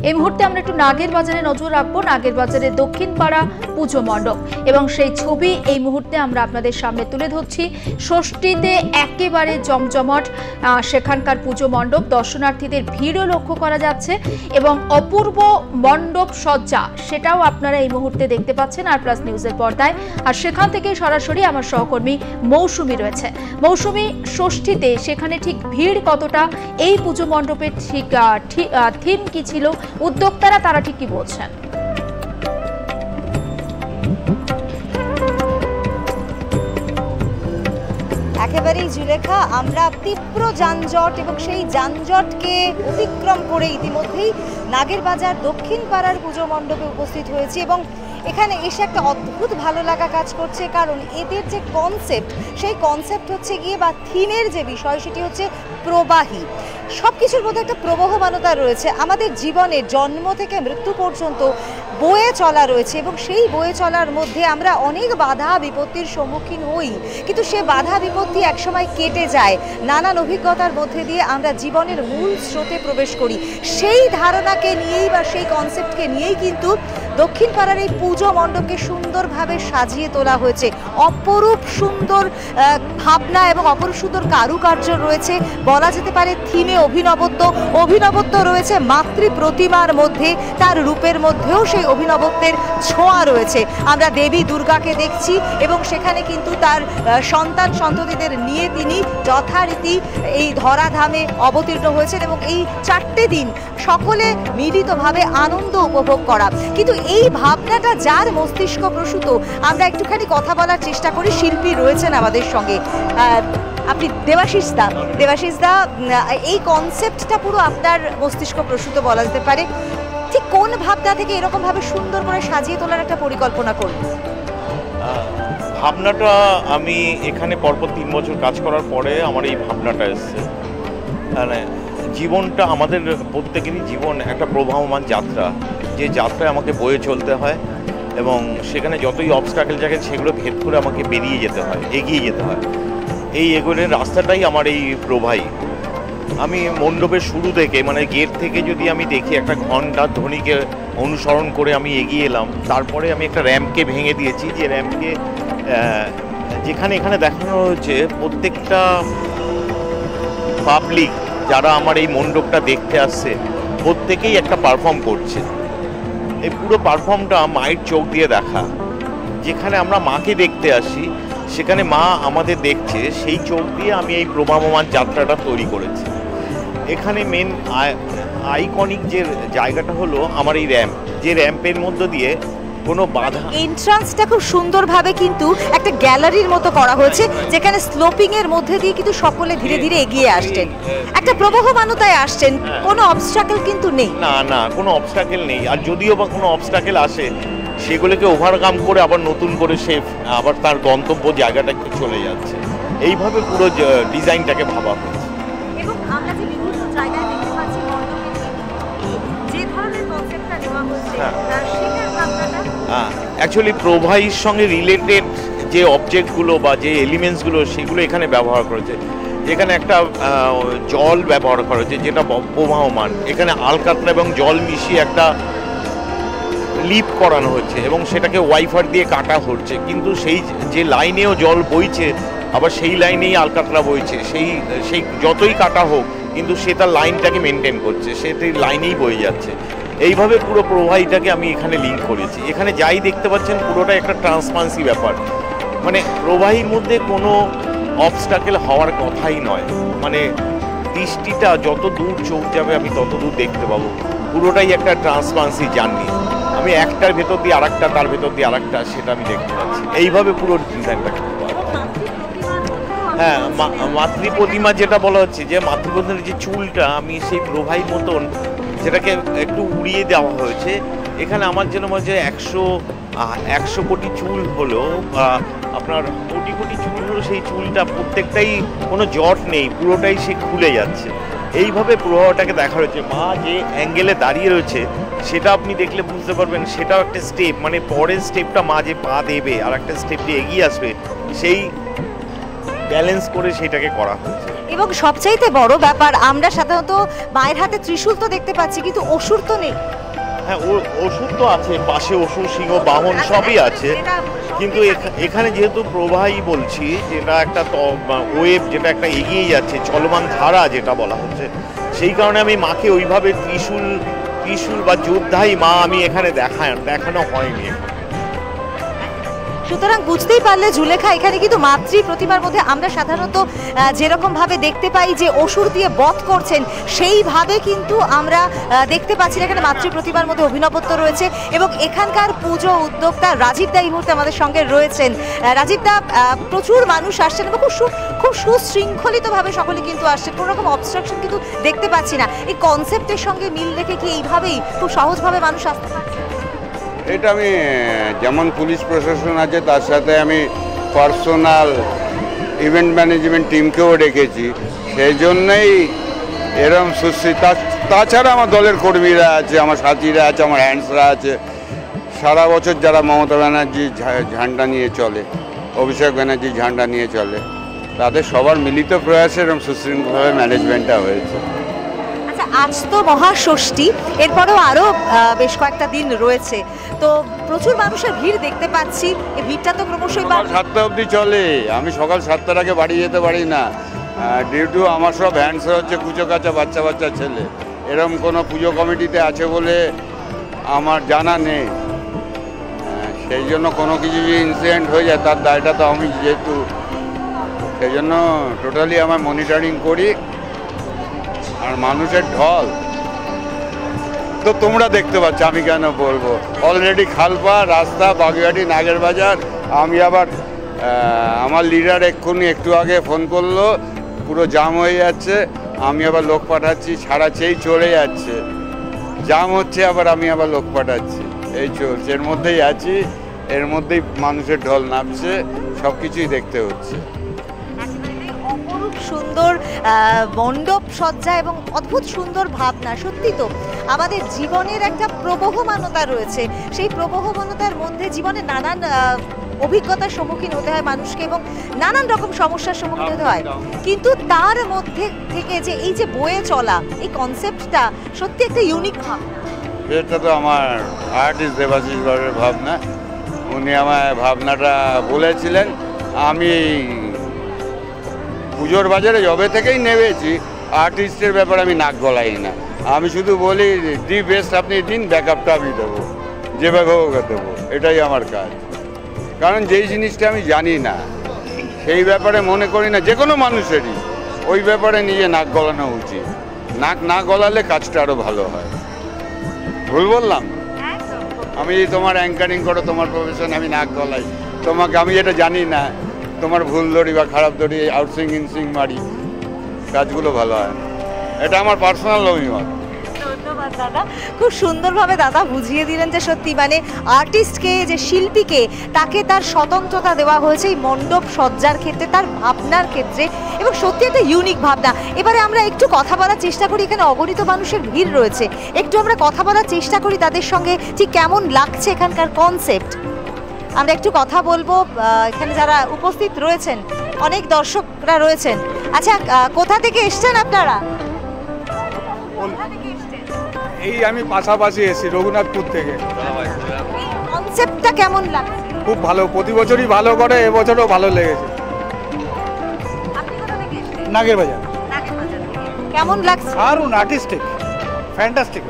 এই মুহূর্তে আমরা একটু নাগের বাজারে নজর রাখবো। নাগের বাজারে দক্ষিণ পাড়া পুজো মণ্ডপ এবং সেই ছবি এই মুহূর্তে আমরা আপনাদের সামনে তুলে ধরছি। ষষ্ঠীতে একেবারে জমজমাট সেখানকার পুজো মণ্ডপ, দর্শনার্থীদের ভিড়ও লক্ষ্য করা যাচ্ছে এবং অপূর্ব মণ্ডপ সজ্জা সেটাও আপনারা এই মুহূর্তে দেখতে পাচ্ছেন আর প্লাস নিউজের পর্দায়। আর সেখান থেকে সরাসরি আমার সহকর্মী মৌসুমী রয়েছে। মৌসুমী, ষষ্ঠীতে সেখানে ঠিক ভিড় কতটা, এই পুজো মণ্ডপের ঠিক থিম কি ছিল, উদ্যোক্তারা তারা ঠিক কি বলছেন? একেবারেই জুলেখা, আমরা তীব্র যানজট এবং সেই যানজটকে অতিক্রম করে ইতিমধ্যেই নাগের বাজার দক্ষিণ পাড়ার পুজো মণ্ডপে উপস্থিত হয়েছি এবং এখানে এসে একটা অদ্ভুত ভালো লাগা কাজ করছে। কারণ এদের যে কনসেপ্ট, সেই কনসেপ্ট হচ্ছে গিয়ে বা থিমের যে বিষয় সেটি হচ্ছে প্রবাহী। সব কিছুর মধ্যে একটা প্রবহমানতা রয়েছে। আমাদের জীবনে জন্ম থেকে মৃত্যু পর্যন্ত বয়ে চলা রয়েছে এবং সেই বয়ে চলার মধ্যে আমরা অনেক বাধা বিপত্তির সম্মুখীন হই, কিন্তু সে বাধা বিপত্তি একসময় কেটে যায়। নানান অভিজ্ঞতার মধ্যে দিয়ে আমরা জীবনের মূল স্রোতে প্রবেশ করি। সেই ধারণাকে নিয়েই বা সেই কনসেপ্টকে নিয়েই কিন্তু দক্ষিণ পাড়ার এই পুজো মণ্ডপকে সুন্দরভাবে সাজিয়ে তোলা হয়েছে। অপরূপ সুন্দর ভাবনা এবং অপরূপ সুন্দর কারুকার্য রয়েছে। বলা যেতে পারে থিমে অভিনবত্ব রয়েছে মাতৃ প্রতিমার মধ্যে, তার রূপের মধ্যেও সেই অভিনবত্বের ছোঁয়া রয়েছে। আমরা দেবী দুর্গাকে দেখছি এবং সেখানে কিন্তু তার সন্তান সন্ততিদের নিয়ে তিনি যথারীতি এই ধরাধামে অবতীর্ণ হয়েছেন এবং এই 4টে দিন সকলে মিলিতভাবে আনন্দ উপভোগ করা। কিন্তু এই ভাবনাটা যার মস্তিষ্ক প্রসূত, আমরা একটুখানি কথা বলার চেষ্টা করি। শিল্পী রয়েছেন আমাদের সঙ্গে, আপনি দেবাশিস দা, এই কনসেপ্টটা পুরো আপনার মস্তিষ্ক প্রসূত বলা যেতে পারে। ঠিক কোন ভাবনা থেকে এরকম ভাবে সুন্দর করে সাজিয়ে তোলার একটা পরিকল্পনা করলেন? ভাবনাটা আমি এখানে পরপর 3 বছর কাজ করার পরে আমার এই ভাবনাটা এসছে। মানে জীবনটা আমাদের প্রত্যেকেরই জীবন একটা প্রবাহমান যাত্রা, যে যাত্রায় আমাকে বয়ে চলতে হয় এবং সেখানে যতই অবস্ট্রাকেল থাকে সেগুলো ভেদ করে আমাকে বেরিয়ে যেতে হয়, এগিয়ে যেতে হয়। এই এগোনের রাস্তাটাই আমার এই প্রবাহী। আমি মণ্ডপের শুরু থেকে, মানে গেট থেকে যদি আমি দেখি, একটা ঘণ্টার ধ্বনিকে অনুসরণ করে আমি এগিয়ে এলাম। তারপরে আমি একটা র্যাম্পকে ভেঙে দিয়েছি, যে র্যাম্পকে যেখানে এখানে দেখানো হয়েছে প্রত্যেকটা পাবলিক যারা আমার এই মণ্ডপটা দেখতে আসছে প্রত্যেকেই একটা পারফর্ম করছে। এই পুরো পারফর্মটা মায়ের চোখ দিয়ে দেখা। যেখানে আমরা মাকে দেখতে আসি সেখানে মা আমাদের দেখছে, সেই চোখ দিয়ে আমি এই প্রবাহমান যাত্রাটা তৈরি করেছি। এখানে মেন আইকনিক যে জায়গাটা হলো আমার এই র্যাম্প, যে র্যাম্পের মধ্য দিয়ে কোনো বাধা, এন্ট্রান্সটা খুব সুন্দরভাবে কিন্তু একটা গ্যালারির মতো করা হয়েছে, যেখানে স্লোপিং এর মধ্যে দিয়ে কিন্তু সকলে ধীরে ধীরে এগিয়ে আসছেন, একটা প্রবাহমানতায় আসছেন। কোনো অবস্ট্রাকেল কিন্তু নেই, না কোনো অবস্ট্রাকেল নেই। আর যদিও বা কোনো অবস্ট্রাকেল আসে সেগুলোকে ওভারকাম করে আবার নতুন করে সে আবার তার গন্তব্য জায়গাটাকে চলে যাচ্ছে। এইভাবে পুরো ডিজাইনটাকে ভাবা হয়েছে। এবং আমরা যে বিভিন্ন জায়গায় দেখতে পাচ্ছি যে ধরনের কনসেপ্টটা নেওয়া হয়েছে সেটার ভাবনাটা অ্যাকচুয়ালি প্রবাহীর সঙ্গে রিলেটেড যে অবজেক্টগুলো বা যে এলিমেন্টসগুলো সেগুলো এখানে ব্যবহার করেছে। যেখানে একটা জল ব্যবহার করা হয়েছে যেটা প্রবাহমান, এখানে আলকাতরা এবং জল মিশিয়ে একটা লিপ করানো হচ্ছে এবং সেটাকে ওয়াইফার দিয়ে কাটা হচ্ছে। কিন্তু সেই যে লাইনেও জল বইছে আবার সেই লাইনেই আলকাতরা বইছে, সেই যতই কাটা হোক কিন্তু সে তার লাইনটাকে মেনটেন করছে, সে লাইনেই বয়ে যাচ্ছে। এইভাবে পুরো প্রবাহীটাকে আমি এখানে লিঙ্ক করেছি। এখানে যাই দেখতে পাচ্ছেন পুরোটা একটা ট্রান্সপারেন্সি ব্যাপার। মানে প্রবাহীর মধ্যে কোনো অবস্ট্রাকেল হওয়ার কথাই নয়। মানে দৃষ্টিটা যত দূর চোখ যাবে আমি তত দূর দেখতে পাবো। পুরোটাই একটা ট্রান্সপারেন্সি জার্নি। আমি একটার ভেতর দিয়ে আরেকটা, তার ভেতর দিয়ে আরেকটা, সেটা আমি দেখতে পাচ্ছি। এইভাবে পুরো ডিজাইনটা। হ্যাঁ, মাতৃ প্রতিমা যেটা বলা হচ্ছে, যে মাতৃপ্রতিমার যে চুলটা আমি সেই প্রবাহীর মতন যেটাকে একটু উড়িয়ে দেওয়া হয়েছে। এখানে আমার যেন মনে হচ্ছে 100 কোটি চুল হলো, আপনার কোটি কোটি চুল হলো, সেই চুলটা প্রত্যেকটাই কোনো জট নেই, পুরোটাই সে খুলে যাচ্ছে। এইভাবে প্রবাহটাকে দেখা হয়েছে। মা যে অ্যাঙ্গেলে দাঁড়িয়ে রয়েছে সেটা আপনি দেখলে বুঝতে পারবেন, সেটাও একটা স্টেপ, মানে পরের স্টেপটা মা যে পা দেবে আর একটা স্টেপ দিয়ে এগিয়ে আসবে, সেই ব্যালেন্স করে সেটাকে করা হয়েছে। এবং সবচাইতে বড় ব্যাপার, আমরা সাধারণত মায়ের হাতে ত্রিশূল তো দেখতে পাচ্ছি, কিন্তু অসুর তো নেই। হ্যাঁ, ওষুধ তো আছে, পাশে অসুর, সিংহ, বাহন সবই আছে, কিন্তু এখানে যেহেতু প্রবাহী বলছি, যেটা একটা ওয়েভ, যেটা একটা এগিয়ে যাচ্ছে, চলমান ধারা যেটা বলা হচ্ছে, সেই কারণে আমি মাকে ওইভাবে ত্রিশূল বা যোদ্ধাই মা আমি এখানে দেখানো হয়নি। সুতরাং বুঝতেই পারলে জুলেখা, এখানে কিন্তু মাতৃ প্রতিমার মধ্যে আমরা সাধারণত যেরকম ভাবে দেখতে পাই যে অসুর দিয়ে বধ করছেন, সেইভাবে কিন্তু আমরা দেখতে পাচ্ছি না। এখানে মাতৃ প্রতিমার মধ্যে অভিনবত্ব রয়েছে এবং এখানকার পুজো উদ্যোক্তা রাজীব দা এই মুহূর্তে আমাদের সঙ্গে রয়েছেন। রাজীব দা, প্রচুর মানুষ আসছেন এবং খুব সুশৃঙ্খলিতভাবে সকলে কিন্তু আসছেন, কোনো রকম অবস্ট্রাকশন কিন্তু দেখতে পাচ্ছি না। এই কনসেপ্টের সঙ্গে মিল রেখে কি এইভাবেই খুব সহজভাবে মানুষ আসতে পারছে? এটা আমি যেমন পুলিশ প্রশাসন আছে, তার সাথে আমি পার্সোনাল ইভেন্ট ম্যানেজমেন্ট টিমকেও রেখেছি, সেই জন্যই এরম সুস্থির। তাছাড়া আমার দলের কর্মীরা আছে, আমার সাথীরা আছে, আমার হ্যান্ডসরা আছে, সারা বছর যারা মমতা ব্যানার্জি ঝান্ডা নিয়ে চলে, অভিষেক ব্যানার্জি ঝান্ডা নিয়ে চলে, তাদের সবার মিলিত প্রয়াসে এরকম সুশৃঙ্খলভাবে ম্যানেজমেন্টটা হয়েছে। আজ তো মহাষষ্ঠী, এরপরেও আরও বেশ কয়েকটা দিন রয়েছে, তো প্রচুর মানুষের ভিড় দেখতে পাচ্ছি। এই ভিড়টা তো ক্রমশই 7টা অবধি চলে। আমি সকাল 7টার আগে বাড়ি যেতে পারি না, ডিউ আমার সব হ্যান্ডস হচ্ছে কুচো কাচা বাচ্চা ছেলে। এরকম কোনো পুজো কমিটিতে আছে বলে আমার জানা নেই, সেই জন্য কোনো কিছু যে ইনসিডেন্ট হয়ে যায় তার দায়টা তো আমি যেহেতু, সেই জন্য টোটালি আমার মনিটরিং করি। আর মানুষের ঢল তো তোমরা দেখতে পাচ্ছ, আমি কেন বলবো। অলরেডি খালপা রাস্তা, বাগুইআটি, নাগের বাজার। আমি আবার আমার লিডার এক্ষুনি একটু আগে ফোন করলো, পুরো জাম হয়ে যাচ্ছে। আমি আবার লোক পাঠাচ্ছি, ছাড়াচ্ছেই চলে যাচ্ছে, জাম হচ্ছে, আবার আমি আবার লোক পাঠাচ্ছি, এই চলছে। এর মধ্যেই আছি, এর মধ্যেই মানুষের ঢল নামছে, সব কিছুই দেখতে হচ্ছে। সুন্দর মণ্ডপ সজ্জা এবং অদ্ভুত সুন্দর ভাবনা। সত্যি তো আমাদের জীবনের একটা প্রবহমানতা রয়েছে, সেই প্রবহমানতার মধ্যে জীবনে নানান অভিজ্ঞতার সম্মুখীন হতে হয় মানুষকে এবং নানান রকম সমস্যার সম্মুখীন হতে হয়, কিন্তু তার মধ্যে থেকে যে এই যে বয়ে চলা, এই কনসেপ্টটা সত্যি একটা ইউনিক ভাবনা। এটা তো আমার আর্টিস্ট দেবাশিস গড়ের ভাবনা, উনি আমায় ভাবনাটা বলেছিলেন। আমি পুজোর বাজারে যবে থেকেই নেমেছি, আর্টিস্টের ব্যাপারে আমি নাক গলাই না। আমি শুধু বলি দি বেস্ট আপনি দিন, ব্যাকআপটা আমি দেবো, যেভাবে ওকে দেবো, এটাই আমার কাজ। কারণ যেই জিনিসটা আমি জানি না, সেই ব্যাপারে মনে করি না যে কোনো মানুষেরই ওই ব্যাপারে নিজে নাক গলানো উচিত। নাক না গলালে কাজটা আরও ভালো হয়। ভুল বললাম? আমি তোমার অ্যাঙ্কারিং করো, তোমার প্রফেশন, আমি নাক গলাই তোমাকে, আমি যেটা জানি না তোমার ভুল ধরি বা খারাপ ধরি, আউটসুইং ইনসুইং মারি, কাজগুলো ভালো হয়। এটা আমার পার্সোনাল অভিমত। ধন্যবাদ দাদা, খুব সুন্দরভাবে দাদা বুঝিয়ে দিলেন যে সত্যি মানে আর্টিস্টকে, যে শিল্পীকে, তাকে তার স্বতন্ত্রতা দেওয়া হয়েছে এই মণ্ডপ সজ্জার ক্ষেত্রে, তার ভাবনার ক্ষেত্রে, এবং সত্যি একটা ইউনিক ভাবনা। এবারে আমরা একটু কথা বলার চেষ্টা করি, এখানে অগণিত মানুষের ভিড় রয়েছে, একটু আমরা কথা বলার চেষ্টা করি তাদের সঙ্গে, ঠিক কেমন লাগছে এখানকার কনসেপ্ট। আমরা একটু কথা বলবো, এখানে যারা উপস্থিত রয়েছেন, অনেক দর্শকরা রয়েছেন। আচ্ছা, কোথা থেকে এসছেন আপনারা? এই আমি পাশাপাশি এসেছি রঘুনাথপুর থেকে। কনসেপ্টটা কেমন লাগছে? খুব ভালো, প্রতি বছরই ভালো করে, এবছরও ভালো লেগেছে। নাগের বাজার। কেমন লাগছে? দারুণ, আর্টিস্টিক, ফ্যান্টাস্টিক।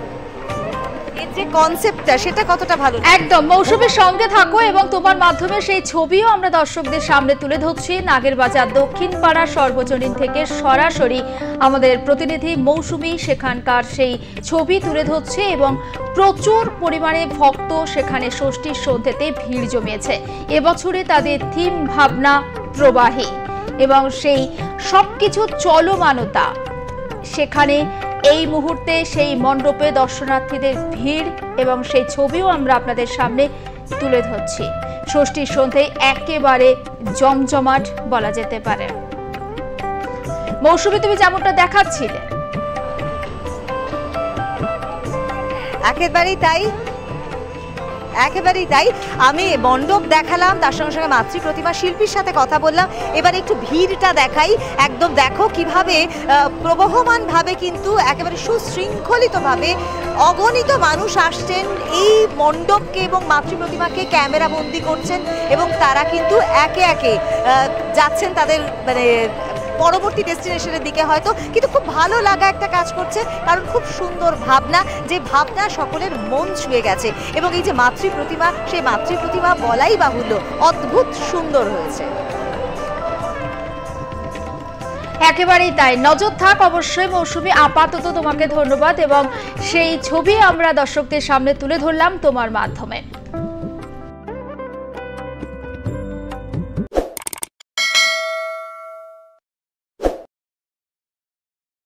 এর যে কনসেপ্টটা, সেটা কতটা ভালো? একদম। মৌসুমীর সঙ্গে থাকো এবং তোমার মাধ্যমে সেই ছবিও আমরা দর্শকদের সামনে তুলে ধরছি। নাগের বাজার দক্ষিণ পাড়া সর্বজনীন থেকে সরাসরি আমাদের প্রতিনিধি মৌসুমী সেখানকার সেই ছবি তুলে ধরছে এবং প্রচুর পরিমাণে ভক্ত সেখানে ষষ্ঠীর সন্ধ্যেতে ভিড় জমিয়েছে। এবছরে তাদের থিম ভাবনা প্রবাহী এবং সেই সবকিছু চলমানতা সেখানে এই মুহূর্তে সেই মণ্ডপে দর্শনার্থীদের ভিড় এবং সেই ছবিও আমরা আপনাদের সামনে তুলে ধরছি। ষষ্ঠীর সন্ধ্যে একেবারে জমজমাট বলা যেতে পারে। মৌসুমী, তুমি যেমনটা দেখাচ্ছিলে একেবারেই তাই। একেবারেই তাই। আমি মণ্ডপ দেখালাম, তার সঙ্গে সঙ্গে মাতৃ প্রতিমা শিল্পীর সাথে কথা বললাম। এবার একটু ভিড়টা দেখাই। একদম দেখো কিভাবে প্রবহমানভাবে কিন্তু একেবারে সুশৃঙ্খলিতভাবে অগণিত মানুষ আসছেন এই মণ্ডপকে এবং মাতৃ প্রতিমাকে ক্যামেরা বন্দি করছেন এবং তারা কিন্তু একে একে যাচ্ছেন তাদের মানে পরবর্তী ডেস্টিনেশনের দিকে হয়তো। কিন্তু খুব ভালো লাগা একটা কাজ করছে, কারণ খুব সুন্দর ভাবনা, যে ভাবনা সকলের মন ছুঁয়ে গেছে। এবং এই যে মাতৃ প্রতিমা, সেই মাতৃ প্রতিমা বলাই বাহুল্য অদ্ভুত সুন্দর হয়েছে। একেবারেই তাই, নজর থাক অবশ্যই মৌসুমী। আপাতত তোমাকে ধন্যবাদ এবং সেই ছবি আমরা দর্শকদের সামনে তুলে ধরলাম তোমার মাধ্যমে।